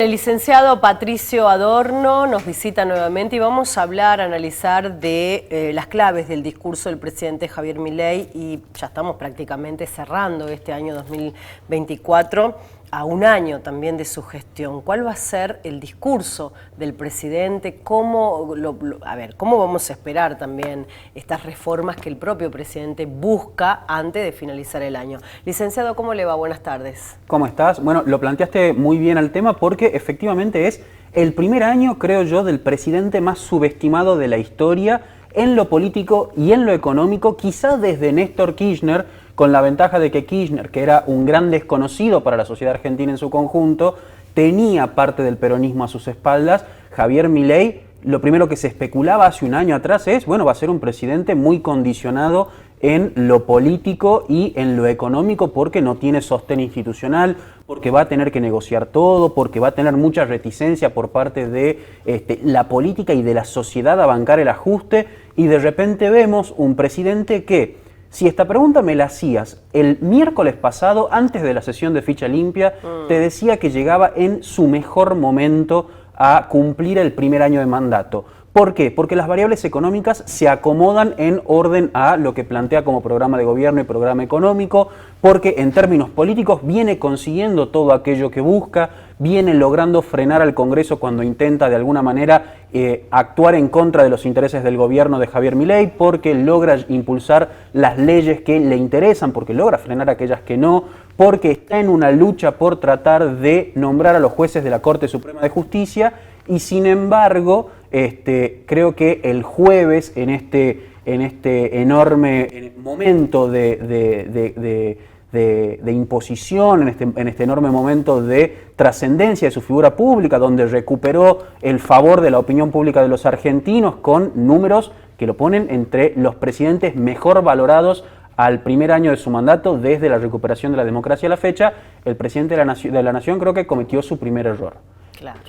El licenciado Patricio Adorno nos visita nuevamente y vamos a analizar de las claves del discurso del presidente Javier Milei, y ya estamos prácticamente cerrando este año 2024, a un año también de su gestión. ¿Cuál va a ser el discurso del presidente? ¿Cómo vamos a esperar también estas reformas que el propio presidente busca antes de finalizar el año? Licenciado, ¿cómo le va? Buenas tardes. ¿Cómo estás? Bueno, lo planteaste muy bien al tema porque efectivamente es el primer año, creo yo, del presidente más subestimado de la historia en lo político y en lo económico, quizá desde Néstor Kirchner, con la ventaja de que Kirchner, que era un gran desconocido para la sociedad argentina en su conjunto, tenía parte del peronismo a sus espaldas. Javier Milei, lo primero que se especulaba hace un año atrás es, bueno, va a ser un presidente muy condicionado en lo político y en lo económico porque no tiene sostén institucional, porque va a tener que negociar todo, porque va a tener mucha reticencia por parte de la política y de la sociedad a bancar el ajuste, y de repente vemos un presidente que, si esta pregunta me la hacías el miércoles pasado, antes de la sesión de ficha limpia, te decía que llegaba en su mejor momento a cumplir el primer año de mandato. ¿Por qué? Porque las variables económicas se acomodan en orden a lo que plantea como programa de gobierno y programa económico, porque en términos políticos viene consiguiendo todo aquello que busca, viene logrando frenar al Congreso cuando intenta de alguna manera actuar en contra de los intereses del gobierno de Javier Milei, porque logra impulsar las leyes que le interesan, porque logra frenar aquellas que no, porque está en una lucha por tratar de nombrar a los jueces de la Corte Suprema de Justicia, y sin embargo, creo que el jueves, en este enorme momento de imposición, en este enorme momento de trascendencia de su figura pública, donde recuperó el favor de la opinión pública de los argentinos con números que lo ponen entre los presidentes mejor valorados al primer año de su mandato desde la recuperación de la democracia a la fecha, el presidente de la Nación creo que cometió su primer error. Claro.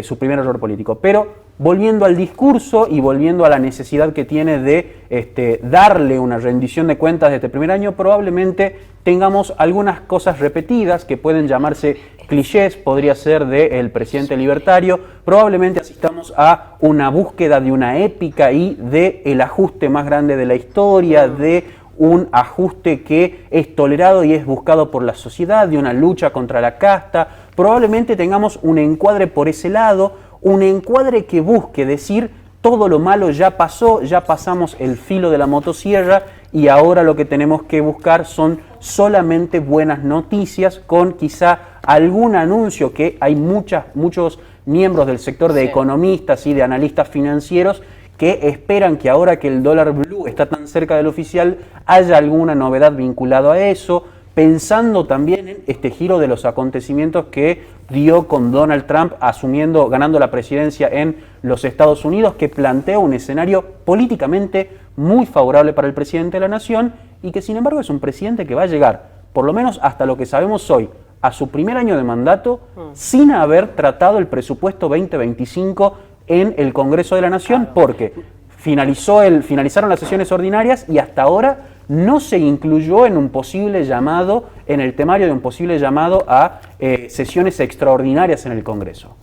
Su primer error político. Pero volviendo al discurso y volviendo a la necesidad que tiene de darle una rendición de cuentas de este primer año, probablemente tengamos algunas cosas repetidas que pueden llamarse clichés, podría ser del presidente libertario, probablemente asistamos a una búsqueda de una épica y del ajuste más grande de la historia, de un ajuste que es tolerado y es buscado por la sociedad, de una lucha contra la casta. Probablemente tengamos un encuadre por ese lado, un encuadre que busque decir todo lo malo ya pasó, ya pasamos el filo de la motosierra y ahora lo que tenemos que buscar son solamente buenas noticias, con quizá algún anuncio que hay muchos miembros del sector de economistas y de analistas financieros que esperan que ahora que el dólar blue está tan cerca del oficial haya alguna novedad vinculada a eso, pensando también en este giro de los acontecimientos que dio con Donald Trump ganando la presidencia en los Estados Unidos, que plantea un escenario políticamente muy favorable para el presidente de la Nación y que sin embargo es un presidente que va a llegar, por lo menos hasta lo que sabemos hoy, a su primer año de mandato sin haber tratado el presupuesto 2025 en el Congreso de la Nación, porque finalizaron las sesiones ordinarias y hasta ahora no se incluyó en el temario de un posible llamado a sesiones extraordinarias en el Congreso.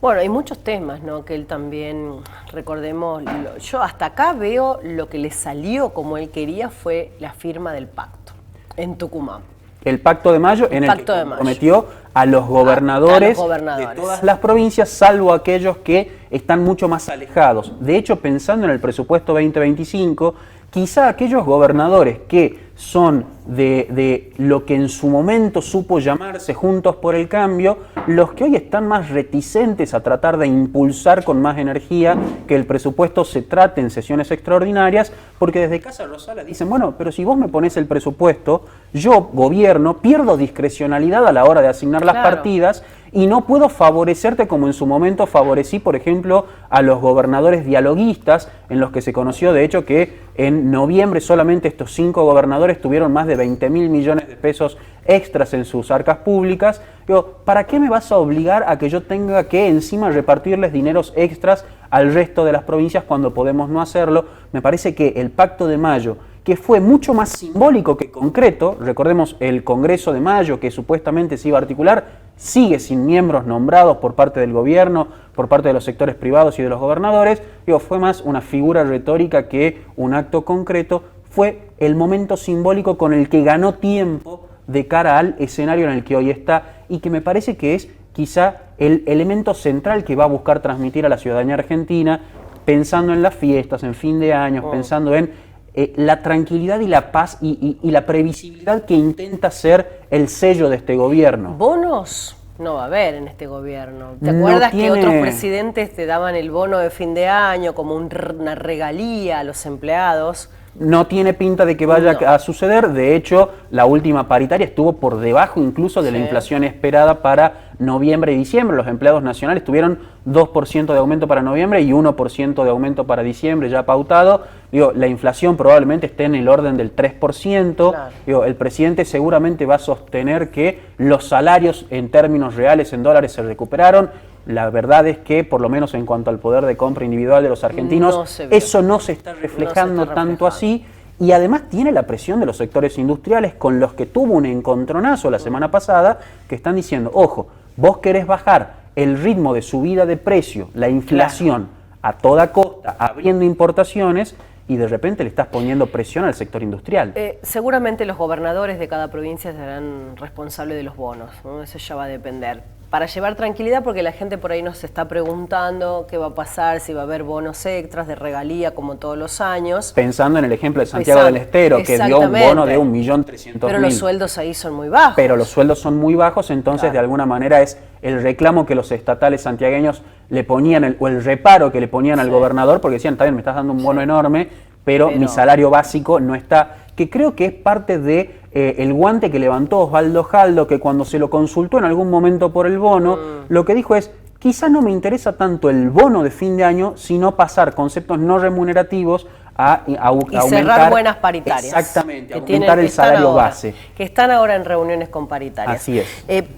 Bueno, hay muchos temas, ¿no?, que él también, recordemos, yo hasta acá veo lo que le salió como él quería fue la firma del pacto en Tucumán. El Pacto de Mayo, en el que comprometió a los gobernadores de todas las provincias, salvo aquellos que están mucho más alejados. De hecho, pensando en el presupuesto 2025, quizá aquellos gobernadores que son de lo que en su momento supo llamarse Juntos por el Cambio, los que hoy están más reticentes a tratar de impulsar con más energía que el presupuesto se trate en sesiones extraordinarias, porque desde Casa Rosada dicen, bueno, pero si vos me ponés el presupuesto, yo, gobierno, pierdo discrecionalidad a la hora de asignar las partidas y no puedo favorecerte como en su momento favorecí, por ejemplo, a los gobernadores dialoguistas, en los que se conoció, de hecho, que en noviembre solamente estos 5 gobernadores tuvieron más de 20.000 millones de pesos extras en sus arcas públicas. Digo, ¿para qué me vas a obligar a que yo tenga que encima repartirles dineros extras al resto de las provincias cuando podemos no hacerlo? Me parece que el Pacto de Mayo, que que fue mucho más simbólico que concreto. Recordemos el Congreso de Mayo, que supuestamente se iba a articular, sigue sin miembros nombrados por parte del gobierno, por parte de los sectores privados y de los gobernadores. Fue más una figura retórica que un acto concreto. Fue el momento simbólico con el que ganó tiempo de cara al escenario en el que hoy está, y que me parece que es quizá el elemento central que va a buscar transmitir a la ciudadanía argentina, pensando en las fiestas, en fin de años, pensando en la tranquilidad y la paz y la previsibilidad que intenta ser el sello de este gobierno. ¿Bonos? No va a haber en este gobierno. ¿Te acuerdas que otros presidentes te daban el bono de fin de año como una regalía a los empleados? No tiene pinta de que vaya a suceder. De hecho, la última paritaria estuvo por debajo incluso de la inflación esperada para noviembre y diciembre. Los empleados nacionales tuvieron 2% de aumento para noviembre y 1% de aumento para diciembre ya pautado. La inflación probablemente esté en el orden del 3%. Claro. El presidente seguramente va a sostener que los salarios en términos reales en dólares se recuperaron. La verdad es que, por lo menos en cuanto al poder de compra individual de los argentinos, eso no se está reflejando tanto así, y además tiene la presión de los sectores industriales con los que tuvo un encontronazo la semana pasada, que están diciendo, ojo, vos querés bajar el ritmo de subida de precio, la inflación, a toda costa, abriendo importaciones, y de repente le estás poniendo presión al sector industrial. Seguramente los gobernadores de cada provincia serán responsables de los bonos, ¿no? Eso ya va a depender. Para llevar tranquilidad, porque la gente por ahí nos está preguntando qué va a pasar, si va a haber bonos extras de regalía como todos los años. Pensando en el ejemplo de Santiago del Estero, que dio un bono de 1.300.000. Pero los sueldos ahí son muy bajos. Pero los sueldos son muy bajos, entonces de alguna manera es el reclamo que los estatales santiagueños le ponían, o el reparo que le ponían al gobernador, porque decían, está bien, me estás dando un bono enorme, pero mi salario básico no está, que creo que es parte de el guante que levantó Osvaldo Jaldo, que cuando se lo consultó en algún momento por el bono, lo que dijo es, quizás no me interesa tanto el bono de fin de año, sino pasar conceptos no remunerativos a aumentar, cerrar buenas paritarias. Exactamente, aumentar el salario base. Que están ahora en reuniones con paritarias. Así es.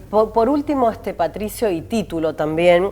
Por último, Patricio, y título también,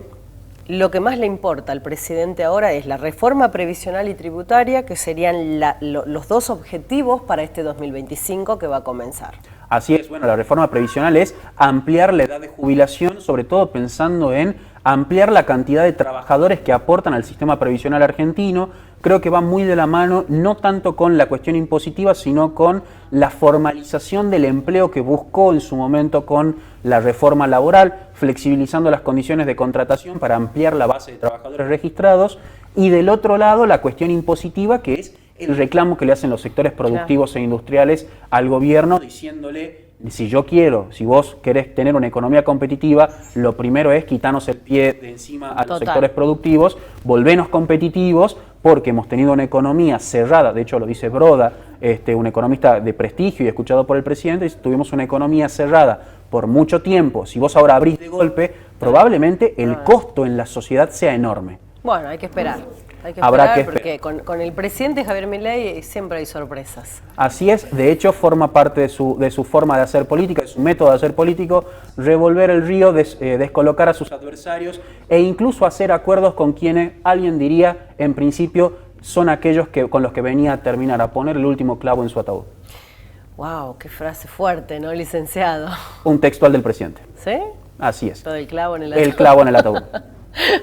lo que más le importa al presidente ahora es la reforma previsional y tributaria, que serían los dos objetivos para este 2025 que va a comenzar. Así es, bueno, la reforma previsional es ampliar la edad de jubilación, sobre todo pensando en ampliar la cantidad de trabajadores que aportan al sistema previsional argentino. Creo que va muy de la mano, no tanto con la cuestión impositiva, sino con la formalización del empleo que buscó en su momento con la reforma laboral, flexibilizando las condiciones de contratación para ampliar la base de trabajadores registrados, y del otro lado la cuestión impositiva, que es el reclamo que le hacen los sectores productivos e industriales al gobierno, diciéndole, si vos querés tener una economía competitiva, lo primero es quitarnos el pie de encima a los sectores productivos, volvernos competitivos, porque hemos tenido una economía cerrada. De hecho lo dice Broda, un economista de prestigio y escuchado por el presidente, tuvimos una economía cerrada por mucho tiempo. Si vos ahora abrís de golpe, probablemente el costo en la sociedad sea enorme. Bueno, hay que esperar. Habrá que esperar, porque con el presidente Javier Milei siempre hay sorpresas. Así es, de hecho forma parte de su forma de hacer política, de su método de hacer político, revolver el río, descolocar a sus adversarios e incluso hacer acuerdos con quienes alguien diría, en principio, son aquellos con los que venía a terminar, a poner el último clavo en su ataúd. ¡Wow! ¡Qué frase fuerte!, ¿no, licenciado? Un textual del presidente. ¿Sí? Así es. Todo el clavo en el ataúd. El clavo en el ataúd.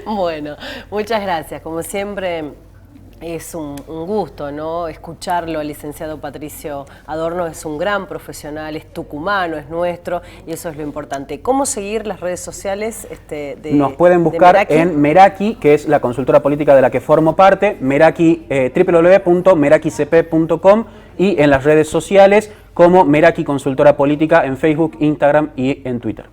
Bueno, muchas gracias. Como siempre, es un gusto, ¿no?, escucharlo al licenciado Patricio Adorno. Es un gran profesional, es tucumano, es nuestro, y eso es lo importante. ¿Cómo seguir las redes sociales Nos pueden buscar en Meraki, que es la consultora política de la que formo parte, Meraki, www.merakicp.com, y en las redes sociales como Meraki Consultora Política en Facebook, Instagram y en Twitter.